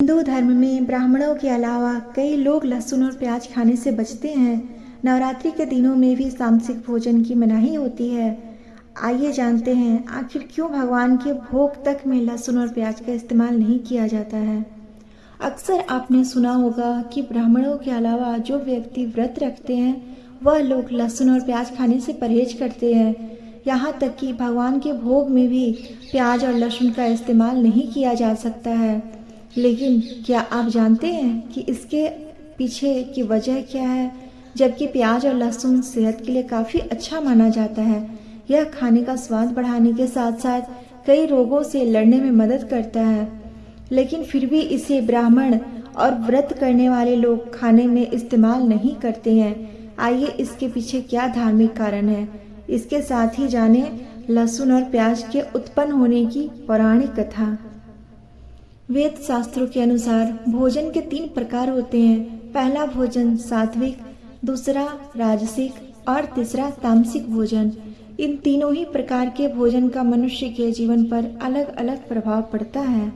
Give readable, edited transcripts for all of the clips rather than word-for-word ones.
हिंदू धर्म में ब्राह्मणों के अलावा कई लोग लहसुन और प्याज खाने से बचते हैं। नवरात्रि के दिनों में भी तामसिक भोजन की मनाही होती है। आइए जानते हैं आखिर क्यों भगवान के भोग तक में लहसुन और प्याज का इस्तेमाल नहीं किया जाता है। अक्सर आपने सुना होगा कि ब्राह्मणों के अलावा जो व्यक्ति व्रत रखते हैं वह लोग लहसुन और प्याज खाने से परहेज करते हैं। यहाँ तक कि भगवान के भोग में भी प्याज और लहसुन का इस्तेमाल नहीं किया जा सकता है। लेकिन क्या आप जानते हैं कि इसके पीछे की वजह क्या है? जबकि प्याज और लहसुन सेहत के लिए काफ़ी अच्छा माना जाता है। यह खाने का स्वाद बढ़ाने के साथ साथ कई रोगों से लड़ने में मदद करता है, लेकिन फिर भी इसे ब्राह्मण और व्रत करने वाले लोग खाने में इस्तेमाल नहीं करते हैं। आइए इसके पीछे क्या धार्मिक कारण है, इसके साथ ही जाने लहसुन और प्याज के उत्पन्न होने की पौराणिक कथा। वेद शास्त्रों के अनुसार भोजन के 3 प्रकार होते हैं। पहला भोजन सात्विक, दूसरा राजसिक और तीसरा तामसिक भोजन। इन तीनों ही प्रकार के भोजन का मनुष्य के जीवन पर अलग अलग प्रभाव पड़ता है।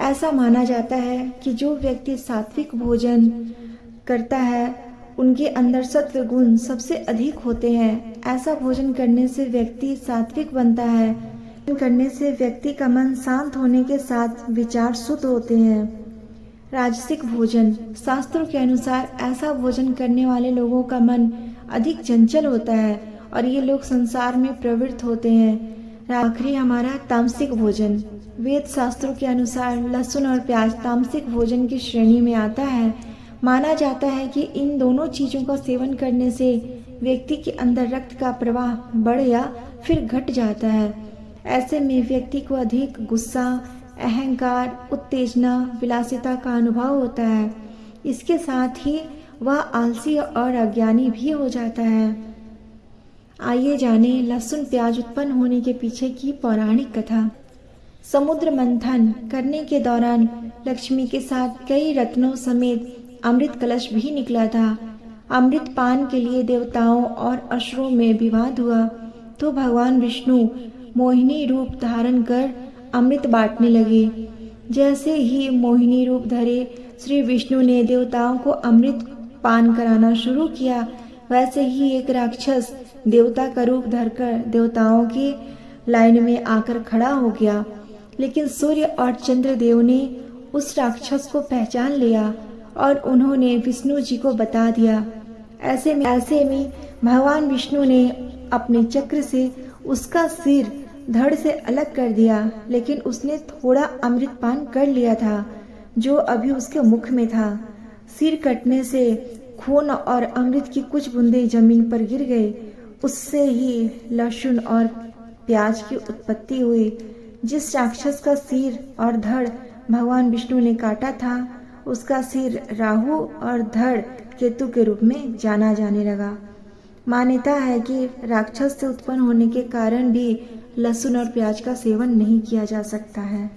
ऐसा माना जाता है कि जो व्यक्ति सात्विक भोजन करता है उनके अंदर सत्व गुण सबसे अधिक होते हैं। ऐसा भोजन करने से व्यक्ति सात्विक बनता है। करने से व्यक्ति का मन शांत होने के साथ विचार शुद्ध होते हैं। राजसिक भोजन, शास्त्रों के अनुसार ऐसा भोजन करने वाले लोगों का मन अधिक चंचल होता है और ये लोग संसार में प्रवृत्त होते हैं। आखिरी हमारा तामसिक भोजन। वेद शास्त्रों के अनुसार लहसुन और प्याज तामसिक भोजन की श्रेणी में आता है। माना जाता है कि इन दोनों चीज़ों का सेवन करने से व्यक्ति के अंदर रक्त का प्रवाह बढ़ या फिर घट जाता है। ऐसे में व्यक्ति को अधिक गुस्सा, अहंकार, उत्तेजना, विलासिता का अनुभव होता है। इसके साथ ही वह आलसी और अज्ञानी भी हो जाता है। आइए जाने लहसुन प्याज उत्पन्न होने के पीछे की पौराणिक कथा। समुद्र मंथन करने के दौरान लक्ष्मी के साथ कई रत्नों समेत अमृत कलश भी निकला था। अमृत पान के लिए देवताओं और असुरों में विवाद हुआ तो भगवान विष्णु मोहिनी रूप धारण कर अमृत बांटने लगे। जैसे ही मोहिनी रूप धरे श्री विष्णु ने देवताओं को अमृत पान कराना शुरू किया, वैसे ही एक राक्षस देवता का रूप धरकर देवताओं की लाइन में आकर खड़ा हो गया। लेकिन सूर्य और चंद्रदेव ने उस राक्षस को पहचान लिया और उन्होंने विष्णु जी को बता दिया। ऐसे में भगवान विष्णु ने अपने चक्र से उसका सिर धड़ से अलग कर दिया, लेकिन उसने थोड़ा अमृत पान कर लिया था जो अभी उसके मुख में था। सिर कटने से खून और अमृत की कुछ बूंदें जमीन पर गिर गई। उससे ही लहसुन और प्याज की उत्पत्ति हुई। जिस राक्षस का सिर और धड़ भगवान विष्णु ने काटा था, उसका सिर राहु और धड़ केतु के रूप में जाना जाने लगा। मान्यता है कि राक्षस से उत्पन्न होने के कारण भी लहसुन और प्याज का सेवन नहीं किया जा सकता है।